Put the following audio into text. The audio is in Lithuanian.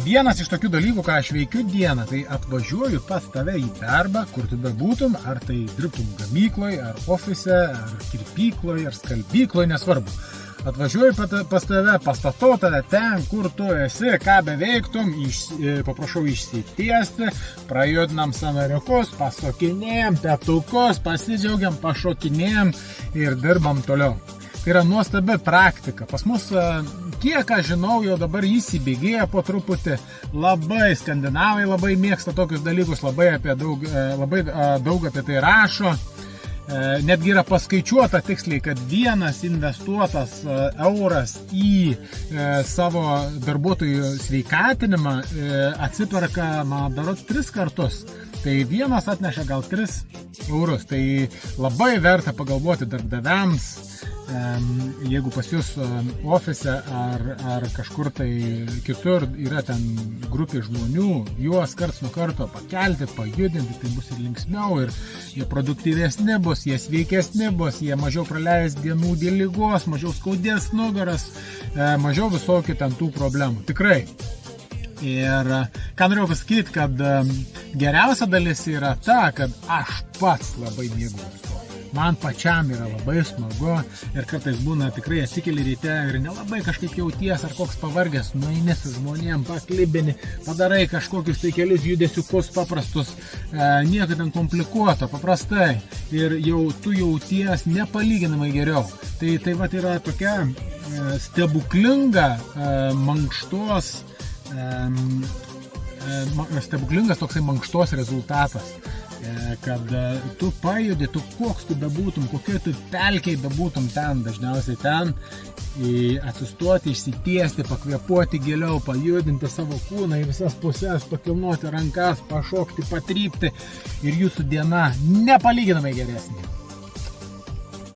Vienas iš tokių dalykų, ką aš veikiu dieną, tai atvažiuoju pas tave į darbą, kur tu bebūtum, ar tai dirbtum gamykloje, ar ofise, ar kirpykloje, ar skalbykloje, nesvarbu. Atvažiuoju pas tave, pastatau tave ten, kur tu esi, ką beveiktum, paprašau išsitiesti, prajudinam sąnariukus, pasokinėjam, petukus, pasidžiaugiam, pašokinėjam ir dirbam toliau. Tai yra nuostabi praktika. Pas mus, kiek aš žinau, jau dabar įsibėgėja po truputį. Labai skandinavai labai mėgsta tokius dalykus, labai daug apie tai rašo. Netgi yra paskaičiuota tiksliai, kad vienas investuotas euras į savo darbuotojų sveikatinimą atsiperka, man berods, 3 kartus. Tai vienas atneša gal 3 eurus. Tai labai verta pagalvoti darbdaviams, jeigu pas jūs ofise ar kažkur tai kitur yra ten grupė žmonių, juos karts nuo karto pakelti, pajudinti, tai bus ir linksmiau, ir jie produktyvesni bus, jie sveikesni bus, jie mažiau praleis dienų dėl ligos, mažiau skaudės nugaras, mažiau visokių ten tų problemų. Tikrai. Ir ką norėjau pasakyti, kad geriausia dalis yra ta, kad aš pats labai mėgaujuosi. Man pačiam yra labai smagu ir kartais būna tikrai atsikeli ryte ir nelabai kažkaip jauties ar koks pavargęs, nueini su žmonėm, paklibini, padarai kažkokius tai kelius judesiukus paprastus, nieko ten komplikuoto, paprastai, ir jau tu jauties nepalyginamai geriau. Tai vat yra tokia stebuklinga stebuklingas toksai mankštos rezultatas. Kad tu pajudi, tu koks tu bebūtum, kokioj tu pelkiai bebūtum ten, dažniausiai ten, atsistoti, išsitiesti, pakvėpuoti giliau, pajudinti savo kūną į visas pusės, pakilnuoti rankas, pašokti, patrypti ir jūsų diena nepalyginamai geresnė.